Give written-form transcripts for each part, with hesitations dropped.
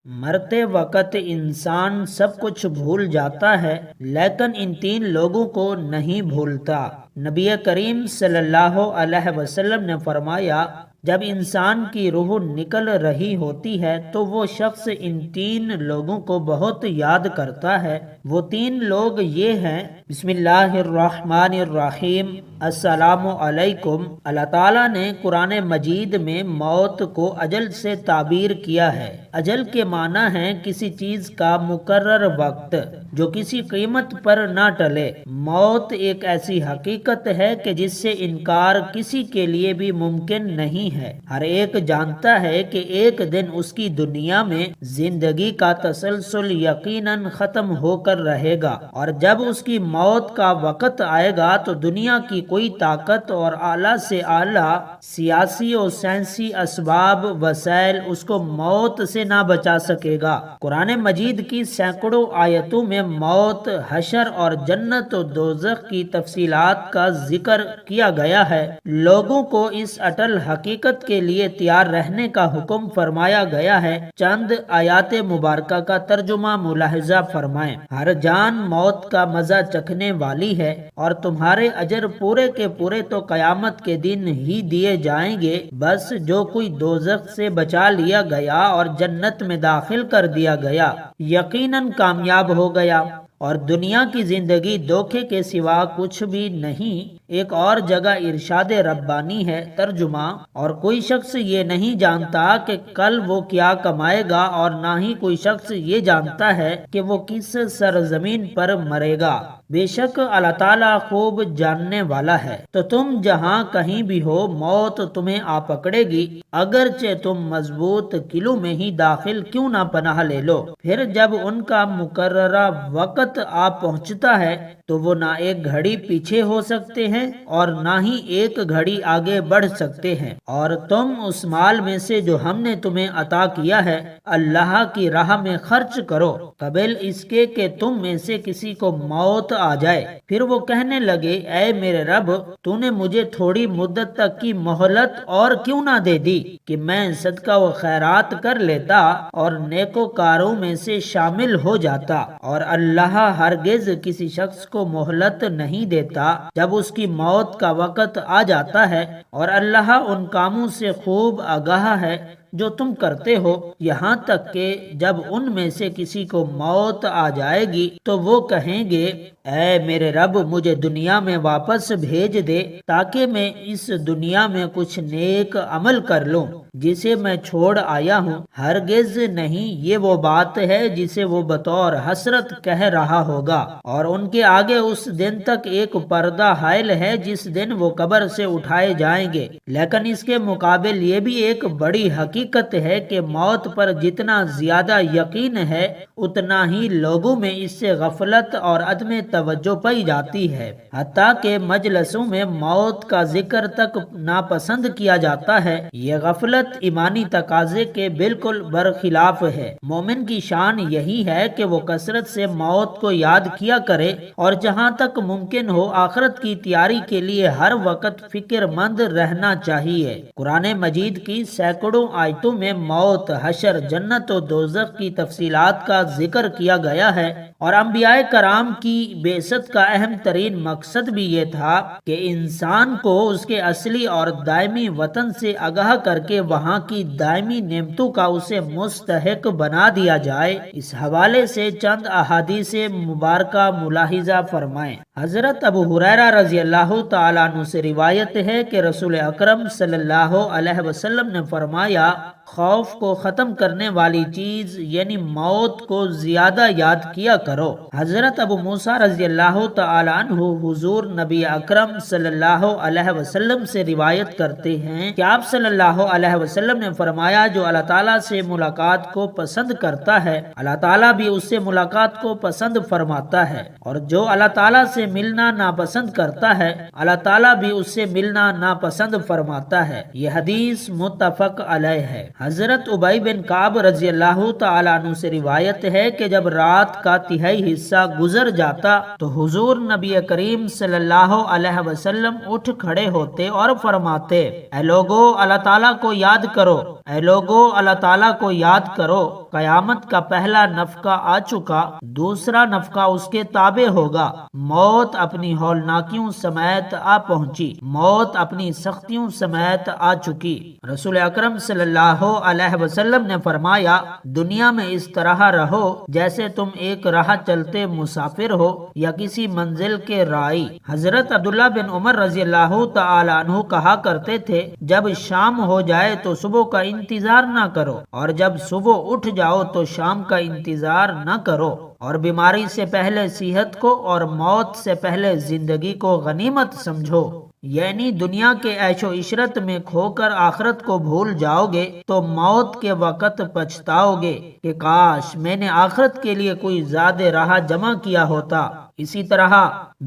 مرتے وقت انسان سب کچھ بھول جاتا ہے لیکن ان تین لوگوں کو نہیں بھولتا۔ نبی کریم صلی اللہ علیہ وسلم نے فرمایا، جب انسان کی روح نکل رہی ہوتی ہے تو وہ شخص ان تین لوگوں کو بہت یاد کرتا ہے۔ وہ تین لوگ یہ ہیں: بسم اللہ الرحمن الرحیم، السلام علیکم۔ اللہ تعالیٰ نے قرآن مجید میں موت کو اجل سے تعبیر کیا ہے۔ اجل کے معنی ہے کسی چیز کا مقرر وقت جو کسی قیمت پر نہ ٹلے۔ موت ایک ایسی حقیقت ہے کہ جس سے انکار کسی کے لیے بھی ممکن نہیں ہے۔ ہر ایک جانتا ہے کہ ایک دن اس کی دنیا میں زندگی کا تسلسل یقیناً ختم ہو کر رہے گا، اور جب اس کی موت کا وقت آئے گا تو دنیا کی کوئی طاقت اور اعلیٰ سے اعلیٰ سیاسی اور سائنسی اسباب وسائل اس کو موت سے نہ بچا سکے گا۔ قرآن مجید کی سینکڑوں آیتوں میں موت، حشر اور جنت و دوزخ کی تفصیلات کا ذکر کیا گیا ہے۔ لوگوں کو اس اٹل حقیقت کے لیے تیار رہنے کا حکم فرمایا گیا ہے۔ چند آیات مبارکہ کا ترجمہ ملاحظہ فرمائیں۔ ہر جان موت کا مزہ چکھنے والی ہے، اور تمہارے اجر پورے کے پورے تو قیامت کے دن ہی دیے جائیں گے۔ بس جو کوئی دوزخ سے بچا لیا گیا اور جنت میں داخل کر دیا گیا، یقیناً کامیاب ہو گیا، اور دنیا کی زندگی دھوکے کے سوا کچھ بھی نہیں۔ ایک اور جگہ ارشاد ربانی ہے، ترجمہ: اور کوئی شخص یہ نہیں جانتا کہ کل وہ کیا کمائے گا، اور نہ ہی کوئی شخص یہ جانتا ہے کہ وہ کس سرزمین پر مرے گا۔ بے شک اللہ تعالیٰ خوب جاننے والا ہے۔ تو تم جہاں کہیں بھی ہو، موت تمہیں آ پکڑے گی، اگرچہ تم مضبوط قلعوں میں ہی داخل کیوں نہ پناہ لے لو۔ پھر جب ان کا مقررہ وقت آ پہنچتا ہے تو وہ نہ ایک گھڑی پیچھے ہو سکتے ہیں اور نہ ہی ایک گھڑی آگے بڑھ سکتے ہیں۔ اور تم اس مال میں سے جو ہم نے تمہیں عطا کیا ہے اللہ کی راہ میں خرچ کرو، قبل اس کے کہ تم میں سے کسی کو موت آ جائے، پھر وہ کہنے لگے، اے میرے رب، تو نے مجھے تھوڑی مدت تک کی مہلت اور کیوں نہ دے دی کہ میں صدقہ و خیرات کر لیتا اور نیکوکاروں میں سے شامل ہو جاتا۔ اور اللہ ہرگز کسی شخص کو مہلت نہیں دیتا جب اس کی موت کا وقت آ جاتا ہے، اور اللہ ان کاموں سے خوب آگاہ ہے جو تم کرتے ہو۔ یہاں تک کہ جب ان میں سے کسی کو موت آ جائے گی تو وہ کہیں گے، اے میرے رب، مجھے دنیا میں واپس بھیج دے تاکہ میں اس دنیا میں کچھ نیک عمل کر لوں جسے میں چھوڑ آیا ہوں۔ ہرگز نہیں، یہ وہ بات ہے جسے وہ بطور حسرت کہہ رہا ہوگا، اور ان کے آگے اس دن تک ایک پردہ حائل ہے جس دن وہ قبر سے اٹھائے جائیں گے۔ لیکن اس کے مقابل یہ بھی ایک بڑی حقیقت ہے کہ موت پر جتنا زیادہ یقین ہے اتنا ہی لوگوں میں اس سے غفلت اور عدم توجہ پائی جاتی ہے، حتیٰ کہ مجلسوں میں موت کا ذکر تک ناپسند کیا جاتا ہے۔ یہ غفلت ایمانی تقاضے کے بالکل برخلاف ہے۔ مومن کی شان یہی ہے کہ وہ کثرت سے موت کو یاد کیا کرے، اور جہاں تک ممکن ہو آخرت کی تیاری کے لیے ہر وقت فکر مند رہنا چاہیے۔ قرآن مجید کی سینکڑوں آیتوں میں موت، حشر، جنت و دوزخ کی تفصیلات کا ذکر کیا گیا ہے، اور انبیاء کرام کی بعثت کا اہم ترین مقصد بھی یہ تھا کہ انسان کو اس کے اصلی اور دائمی وطن سے آگاہ کر کے وہاں کی دائمی نعمتوں کا اسے مستحق بنا دیا جائے۔ اس حوالے سے چند احادیث مبارکہ ملاحظہ فرمائیں۔ حضرت ابو ہریرہ رضی اللہ تعالیٰ عنہ سے روایت ہے کہ رسول اکرم صلی اللہ علیہ وسلم نے فرمایا، خوف کو ختم کرنے والی چیز یعنی موت کو زیادہ یاد کیا کرو۔ حضرت ابو موسیٰ رضی اللہ تعالیٰ عنہ حضور نبی اکرم صلی اللہ علیہ وسلم سے روایت کرتے ہیں کہ آپ صلی اللہ علیہ وسلم نے فرمایا، جو اللہ تعالیٰ سے ملاقات کو پسند کرتا ہے اللہ تعالیٰ بھی اس سے ملاقات کو پسند فرماتا ہے، اور جو اللہ تعالیٰ سے ملنا ناپسند کرتا ہے اللہ تعالیٰ بھی اس سے ملنا ناپسند فرماتا ہے۔ یہ حدیث متفق علیہ ہے۔ حضرت ابی بن کعب رضی اللہ تعالیٰ عنہ سے روایت ہے کہ جب رات کا تہائی حصہ گزر جاتا تو حضور نبی کریم صلی اللہ علیہ وسلم اٹھ کھڑے ہوتے اور فرماتے، اے لوگو اللہ تعالیٰ کو یاد کرو، اے لوگو اللہ تعالیٰ کو یاد کرو، قیامت کا پہلا نفخہ آ چکا، دوسرا نفخہ اس کے تابع ہوگا۔ موت اپنی ہولناکیوں سمیت آ پہنچی، موت اپنی سختیوں سمیت آ چکی۔ رسول اکرم صلی اللہ علیہ وسلم نے فرمایا، دنیا میں اس طرح رہو جیسے تم ایک راہ چلتے مسافر ہو یا کسی منزل کے رائی۔ حضرت عبداللہ بن عمر رضی اللہ تعالی عنہ کہا کرتے تھے، جب شام ہو جائے تو صبح کا انتظار نہ کرو، اور جب صبح اٹھ جاؤ تو شام کا انتظار نہ کرو، اور بیماری سے پہلے صحت کو اور موت سے پہلے زندگی کو غنیمت سمجھو۔ یعنی دنیا کے عیش و عشرت میں کھو کر آخرت کو بھول جاؤ گے تو موت کے وقت پچھتاؤ گے کہ کاش میں نے آخرت کے لیے کوئی زیادہ راہ جمع کیا ہوتا۔ اسی طرح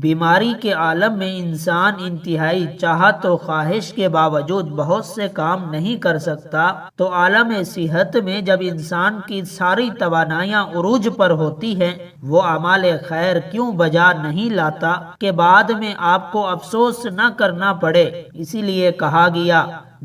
بیماری کے عالم میں انسان انتہائی چاہت و خواہش کے باوجود بہت سے کام نہیں کر سکتا، تو عالم صحت میں جب انسان کی ساری توانائیاں عروج پر ہوتی ہیں، وہ اعمال خیر کیوں بجا نہیں لاتا کہ بعد میں آپ کو افسوس نہ کرنا پڑے۔ اسی لیے کہا گیا،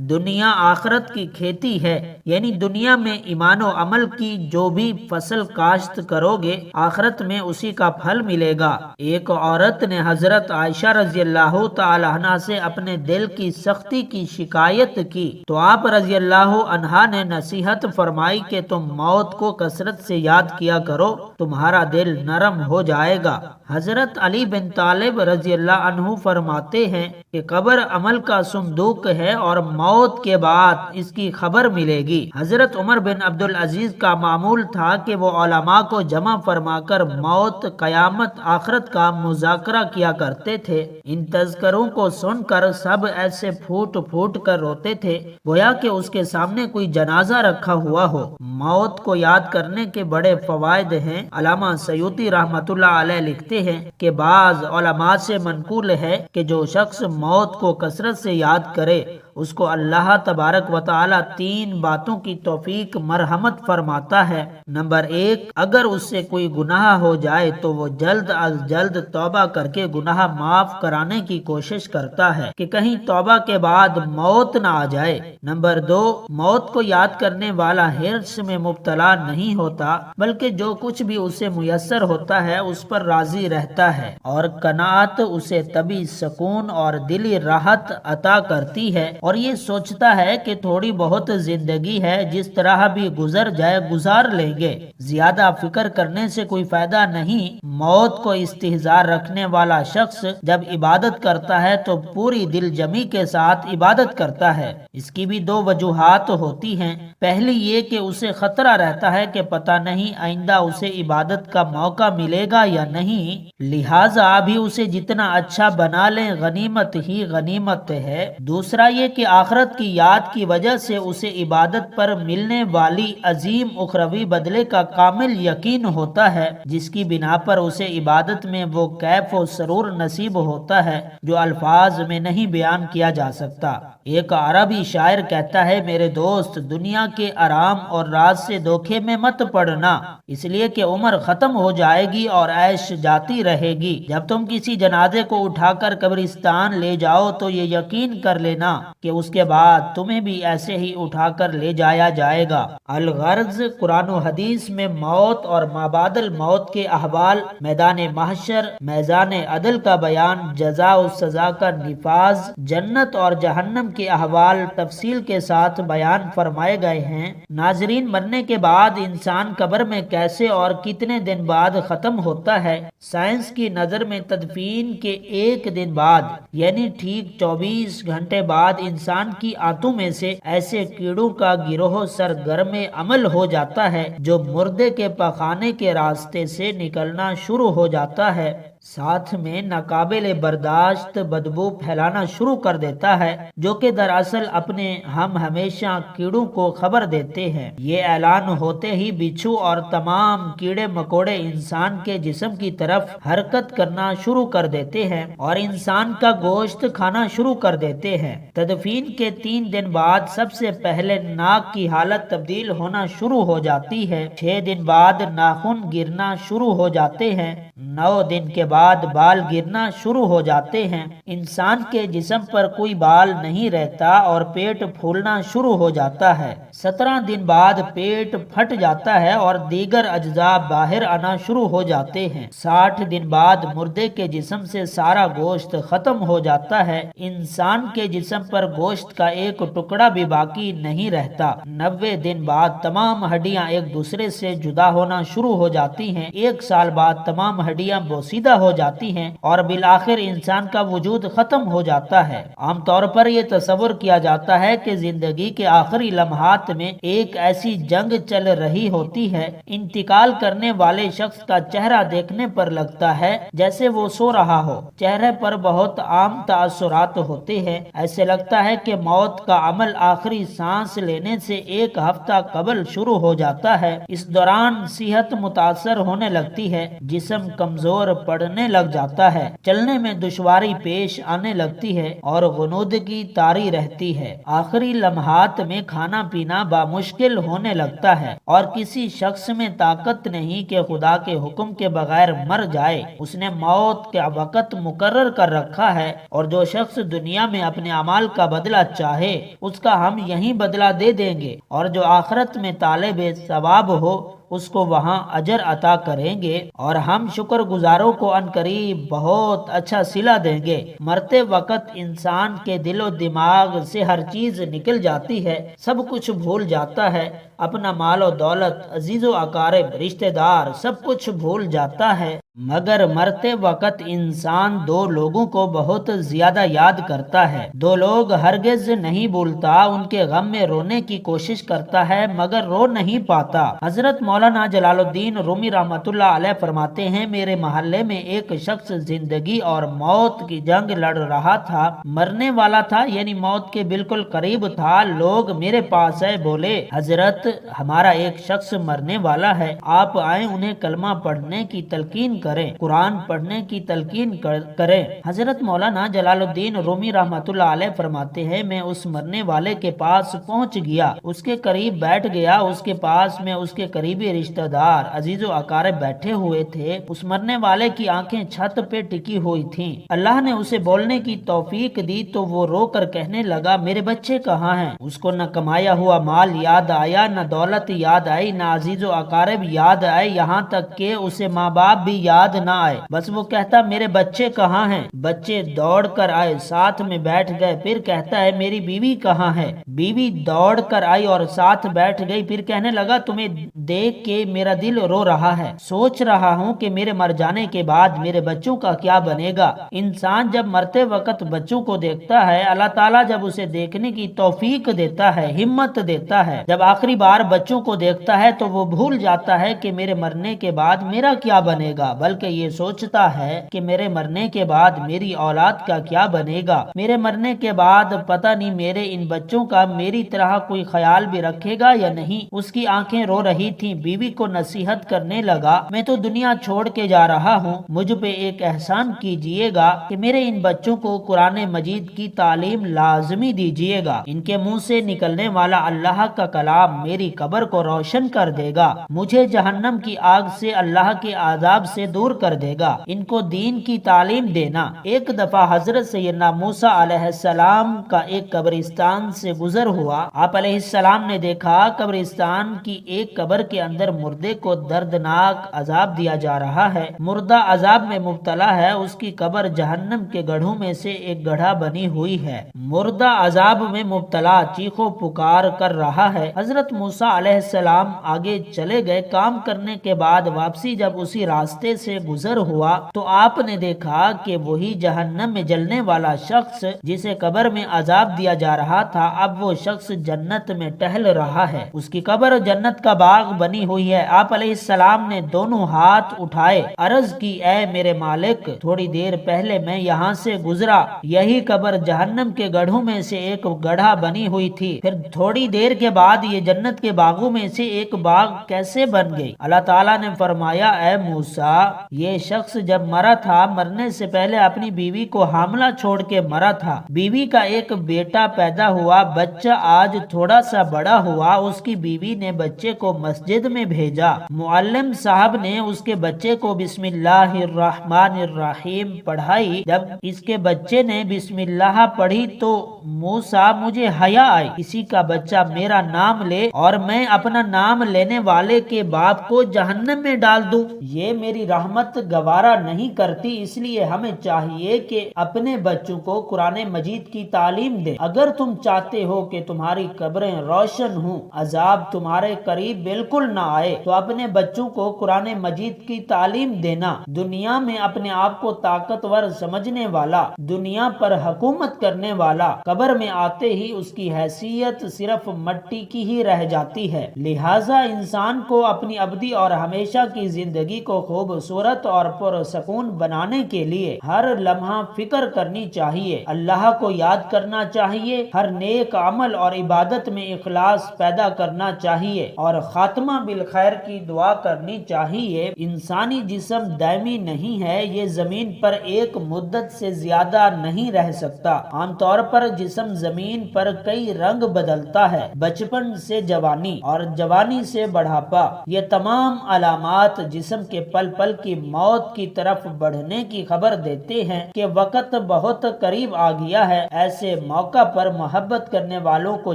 دنیا آخرت کی کھیتی ہے، یعنی دنیا میں ایمان و عمل کی جو بھی فصل کاشت کرو گے آخرت میں اسی کا پھل ملے گا۔ ایک عورت نے حضرت عائشہ رضی اللہ تعالی عنہ سے اپنے دل کی سختی کی شکایت کی تو آپ رضی اللہ عنہ نے نصیحت فرمائی کہ تم موت کو کثرت سے یاد کیا کرو، تمہارا دل نرم ہو جائے گا۔ حضرت علی بن طالب رضی اللہ عنہ فرماتے ہیں کہ قبر عمل کا صندوق ہے اور موت کے بعد اس کی خبر ملے گی۔ حضرت عمر بن عبدالعزیز کا معمول تھا کہ وہ علماء کو جمع فرما کر موت، قیامت، آخرت کا مذاکرہ کیا کرتے تھے۔ ان تذکروں کو سن کر سب ایسے پھوٹ پھوٹ کر روتے تھے گویا کہ اس کے سامنے کوئی جنازہ رکھا ہوا ہو۔ موت کو یاد کرنے کے بڑے فوائد ہیں۔ علامہ سیوطی رحمۃ اللہ علیہ لکھتے ہیں کہ بعض علماء سے منقول ہے کہ جو شخص موت کو کثرت سے یاد کرے اس کو اللہ تبارک و تعالی 3 باتوں کی توفیق مرحمت فرماتا ہے۔ نمبر 1، اگر اس سے کوئی گناہ ہو جائے تو وہ جلد از جلد توبہ کر کے گناہ معاف کرانے کی کوشش کرتا ہے کہ کہیں توبہ کے بعد موت نہ آ جائے۔ نمبر 2، موت کو یاد کرنے والا حرص میں مبتلا نہیں ہوتا بلکہ جو کچھ بھی اسے میسر ہوتا ہے اس پر راضی رہتا ہے، اور قناعت اسے طبی سکون اور دلی راحت عطا کرتی ہے، اور یہ سوچتا ہے کہ تھوڑی بہت زندگی ہے، جس طرح بھی گزر جائے گزار لیں گے، زیادہ فکر کرنے سے کوئی فائدہ نہیں۔ موت کو استحضار رکھنے والا شخص جب عبادت کرتا ہے تو پوری دل جمی کے ساتھ عبادت کرتا ہے۔ اس کی بھی 2 وجوہات ہوتی ہیں۔ پہلی یہ کہ اسے خطرہ رہتا ہے کہ پتہ نہیں آئندہ اسے عبادت کا موقع ملے گا یا نہیں، لہٰذا ابھی اسے جتنا اچھا بنا لیں غنیمت ہی غنیمت ہے۔ دوسرا یہ کہ آخرت کی یاد کی وجہ سے اسے عبادت پر ملنے والی عظیم اخروی بدلے کا کامل یقین ہوتا ہے، جس کی بنا پر اسے عبادت میں وہ کیف و سرور نصیب ہوتا ہے جو الفاظ میں نہیں بیان کیا جا سکتا۔ ایک عربی شاعر کہتا ہے، میرے دوست دنیا کے آرام اور راز سے دھوکے میں مت پڑنا، اس لیے کہ عمر ختم ہو جائے گی اور عیش جاتی رہے گی۔ جب تم کسی جنازے کو اٹھا کر قبرستان لے جاؤ تو یہ یقین کر لینا کہ اس کے بعد تمہیں بھی ایسے ہی اٹھا کر لے جایا جائے گا۔ الغرض قرآن و حدیث میں موت اور مابعد الموت کے احوال، میدان محشر، میزان عدل کا بیان، جزا و سزا کا نفاذ، جنت اور جہنم کے احوال تفصیل کے ساتھ بیان فرمائے گئے ہیں۔ ناظرین، مرنے کے بعد انسان قبر میں کیسے اور کتنے دن بعد ختم ہوتا ہے؟ سائنس کی نظر میں تدفین کے 1 دن بعد یعنی ٹھیک 24 گھنٹے بعد انسان کی آنتوں میں سے ایسے کیڑوں کا گروہ سرگرم عمل ہو جاتا ہے جو مردے کے پخانے کے راستے سے نکلنا شروع ہو جاتا ہے، ساتھ میں ناقابل برداشت بدبو پھیلانا شروع کر دیتا ہے، جو کہ دراصل اپنے ہم ہمیشہ کیڑوں کو خبر دیتے ہیں۔ یہ اعلان ہوتے ہی بچھو اور تمام کیڑے مکوڑے انسان کے جسم کی طرف حرکت کرنا شروع کر دیتے ہیں اور انسان کا گوشت کھانا شروع کر دیتے ہیں۔ تدفین کے 3 دن بعد سب سے پہلے ناک کی حالت تبدیل ہونا شروع ہو جاتی ہے، 6 دن بعد ناخن گرنا شروع ہو جاتے ہیں، 9 دن کے بعد بال گرنا شروع ہو جاتے ہیں۔ انسان کے جسم پر کوئی بال نہیں رہتا اور پیٹ پھولنا شروع ہو جاتا ہے۔ 17 دن بعد پیٹ پھٹ جاتا ہے اور دیگر اجزاء باہر آنا شروع ہو جاتے ہیں۔ 60 دن بعد مردے کے جسم سے سارا گوشت ختم ہو جاتا ہے۔ انسان کے جسم پر گوشت کا ایک ٹکڑا بھی باقی نہیں رہتا۔ 90 دن بعد تمام ہڈیاں ایک دوسرے سے جدا ہونا شروع ہو جاتی ہیں۔ 1 سال بعد تمام ہڈیاں بوسیدہ ہو جاتی ہیں اور بالآخر انسان کا وجود ختم ہو جاتا ہے۔ عام طور پر یہ تصور کیا جاتا ہے کہ زندگی کے آخری لمحات میں ایک ایسی جنگ چل رہی ہوتی ہے۔ انتقال کرنے والے شخص کا چہرہ دیکھنے پر لگتا ہے جیسے وہ سو رہا ہو۔ چہرے پر بہت عام تاثرات ہوتے ہیں۔ ایسے لگتا ہے کہ موت کا عمل آخری سانس لینے سے 1 ہفتہ قبل شروع ہو جاتا ہے۔ اس دوران صحت متاثر ہونے لگتی ہے، جسم کمزور پڑنے لگ جاتا ہے، چلنے میں دشواری پیش آنے لگتی ہے اور غنودگی طاری رہتی ہے۔ آخری لمحات میں کھانا پینا بامشکل ہونے لگتا ہے اور کسی شخص میں طاقت نہیں کہ خدا کے حکم کے بغیر مر جائے۔ اس نے موت کا وقت مقرر کر رکھا ہے اور جو شخص دنیا میں اپنے اعمال کا بدلہ چاہے اس کا ہم یہیں بدلہ دے دیں گے، اور جو آخرت میں طالب ثواب ہو اس کو وہاں اجر عطا کریں گے، اور ہم شکر گزاروں کو عنقریب بہت اچھا صلہ دیں گے۔ مرتے وقت انسان کے دل و دماغ سے ہر چیز نکل جاتی ہے، سب کچھ بھول جاتا ہے، اپنا مال و دولت، عزیز و اقارب، رشتہ دار، سب کچھ بھول جاتا ہے، مگر مرتے وقت انسان 2 لوگوں کو بہت زیادہ یاد کرتا ہے۔ 2 لوگ ہرگز نہیں بھولتا، ان کے غم میں رونے کی کوشش کرتا ہے مگر رو نہیں پاتا۔ حضرت مولانا جلال الدین رومی رحمۃ اللہ علیہ فرماتے ہیں، میرے محلے میں ایک شخص زندگی اور موت کی جنگ لڑ رہا تھا، مرنے والا تھا، یعنی موت کے بالکل قریب تھا۔ لوگ میرے پاس آئے، بولے حضرت ہمارا ایک شخص مرنے والا ہے، آپ آئیں انہیں کلمہ پڑھنے کی تلقین کریں، قرآن پڑھنے کی تلقین کریں۔ حضرت مولانا جلال الدین رومی رحمۃ اللہ علیہ فرماتے ہیں، میں اس مرنے والے کے پاس پہنچ گیا، اس کے قریب بیٹھ گیا، اس کے پاس میں اس کے قریبی رشتہ دار، عزیز و اقارب بیٹھے ہوئے تھے۔ اس مرنے والے کی آنکھیں چھت پہ ٹکی ہوئی تھیں۔ اللہ نے اسے بولنے کی توفیق دی تو وہ رو کر کہنے لگا، میرے بچے کہاں ہیں؟ اس کو نہ کمایا ہوا مال یاد آیا، نہ دولت یاد آئی، نہ عزیز و اقارب یاد آئے، یہاں تک کہ اسے ماں باپ بھی یاد نہ آئے، بس وہ کہتا میرے بچے کہاں ہیں؟ بچے دوڑ کر آئے، ساتھ میں بیٹھ گئے، پھر کہتا ہے میری بیوی کہاں ہے؟ بیوی دوڑ کر آئی اور ساتھ بیٹھ گئی، پھر کہنے لگا تمہیں دیکھ کے میرا دل رو رہا ہے، سوچ رہا ہوں کہ میرے مر جانے کے بعد میرے بچوں کا کیا بنے گا۔ انسان جب مرتے وقت بچوں کو دیکھتا ہے، اللہ تعالیٰ جب اسے دیکھنے کی توفیق دیتا ہے، ہمت دیتا ہے، جب آخری بار بچوں کو دیکھتا ہے تو وہ بھول جاتا ہے کہ میرے مرنے کے بعد میرا کیا بنے گا، بلکہ یہ سوچتا ہے کہ میرے مرنے کے بعد میری اولاد کا کیا بنے گا، میرے مرنے کے بعد پتہ نہیں میرے ان بچوں کا میری طرح کوئی خیال بھی رکھے گا یا نہیں۔ اس کی آنکھیں رو رہی تھیں۔ بیوی کو نصیحت کرنے لگا، میں تو دنیا چھوڑ کے جا رہا ہوں، مجھ پہ ایک احسان کیجئے گا کہ میرے ان بچوں کو قرآن مجید کی تعلیم لازمی دیجئے گا، ان کے منہ سے نکلنے والا اللہ کا کلام میری قبر کو روشن کر دے گا، مجھے جہنم کی آگ سے اللہ کے عذاب سے دور کر دے گا، ان کو دین کی تعلیم دینا۔ ایک دفعہ حضرت سیدنا موسیٰ علیہ السلام کا ایک قبرستان سے گزر ہوا۔ آپ علیہ السلام نے دیکھا قبرستان کی ایک قبر کے اندر مردے کو دردناک عذاب دیا جا رہا ہے، مردہ عذاب میں مبتلا ہے، اس کی قبر جہنم کے گڑھوں میں سے ایک گڑھا بنی ہوئی ہے، مردہ عذاب میں مبتلا چیخ و پکار کر رہا ہے۔ حضرت موسیٰ علیہ السلام آگے چلے گئے۔ کام کرنے کے بعد واپسی جب اسی راستے سے گزر ہوا تو آپ نے دیکھا کہ وہی جہنم میں جلنے والا شخص جسے قبر میں عذاب دیا جا رہا تھا، اب وہ شخص جنت میں ٹہل رہا ہے، اس کی قبر جنت کا باغ بنی ہوئی ہے۔ آپ علیہ السلام نے دونوں ہاتھ اٹھائے، عرض کی اے میرے مالک، تھوڑی دیر پہلے میں یہاں سے گزرا، یہی قبر جہنم کے گڑھوں میں سے ایک گڑھا بنی ہوئی تھی، پھر تھوڑی دیر کے بعد یہ جنت کے باغوں میں سے ایک باغ کیسے بن گئی؟ اللہ تعالیٰ نے فرمایا اے موسیٰ، یہ شخص جب مرا تھا مرنے سے پہلے اپنی بیوی کو حاملہ چھوڑ کے مرا تھا۔ بیوی کا ایک بیٹا پیدا ہوا، بچہ آج تھوڑا سا بڑا ہوا، اس کی بیوی نے بچے کو مسجد میں بھیجا۔ معلم صاحب نے اس کے بچے کو بسم اللہ الرحمن الرحیم پڑھائی۔ جب اس کے بچے نے بسم اللہ پڑھی تو موسیٰ مجھے حیا آئی، کسی کا بچہ میرا نام لے اور میں اپنا نام لینے والے کے باپ کو جہنم میں ڈال دوں، یہ میری رحمت گوارا نہیں کرتی۔ اس لیے ہمیں چاہیے کہ اپنے بچوں کو قرآن مجید کی تعلیم دے۔ اگر تم چاہتے ہو کہ تمہاری قبریں روشن ہوں، عذاب تمہارے قریب بالکل نہ آئے، تو اپنے بچوں کو قرآن مجید کی تعلیم دینا۔ دنیا میں اپنے آپ کو طاقتور سمجھنے والا، دنیا پر حکومت کرنے والا، قبر میں آتے ہی اس کی حیثیت صرف مٹی کی ہی رہ جاتی ہے۔ لہٰذا انسان کو اپنی ابدی اور ہمیشہ کی زندگی کو خوبصورت اور پرسکون بنانے کے لیے ہر لمحہ فکر کرنی چاہیے، اللہ کو یاد کرنا چاہیے، ہر نیک عمل اور عبادت میں اخلاص پیدا کرنا چاہیے اور خاتمہ بالخیر کی دعا کرنی چاہیے۔ انسانی جسم دائمی نہیں ہے، یہ زمین پر ایک مدت سے زیادہ نہیں رہ سکتا۔ عام طور پر جسم زمین پر کئی رنگ بدلتا ہے، بچپن سے جوانی اور جوانی سے بڑھاپا۔ یہ تمام علامات جسم کے پل پل کی موت کی طرف بڑھنے کی خبر دیتے ہیں کہ وقت بہت قریب آ گیا ہے۔ ایسے موقع پر محبت کرنے والوں کو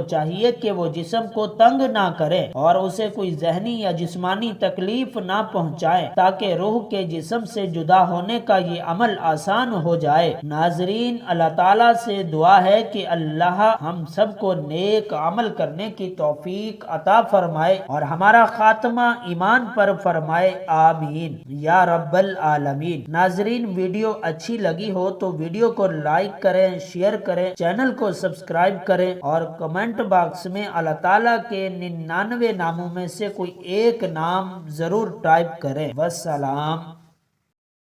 چاہیے کہ وہ جسم کو تنگ نہ کریں اور اسے کوئی ذہنی یا جسمانی تکلیف نہ پہنچائیں، تاکہ روح کے جسم سے جدا ہونے کا یہ عمل آسان ہو جائے۔ ناظرین، اللہ تعالیٰ سے دعا ہے کہ اللہ ہم سب کو نیک عمل کرنے کی توفیق عطا فرمائے اور ہمارا خاتمہ ایمان پر فرمائے، آمین یا رب العالمین۔ ناظرین، ویڈیو اچھی لگی ہو تو ویڈیو کو لائک کریں، شیئر کریں، چینل کو سبسکرائب کریں اور کمنٹ باکس میں اللہ تعالیٰ کے 99 ناموں میں سے کوئی ایک نام ضرور ٹائپ کریں۔ والسلام۔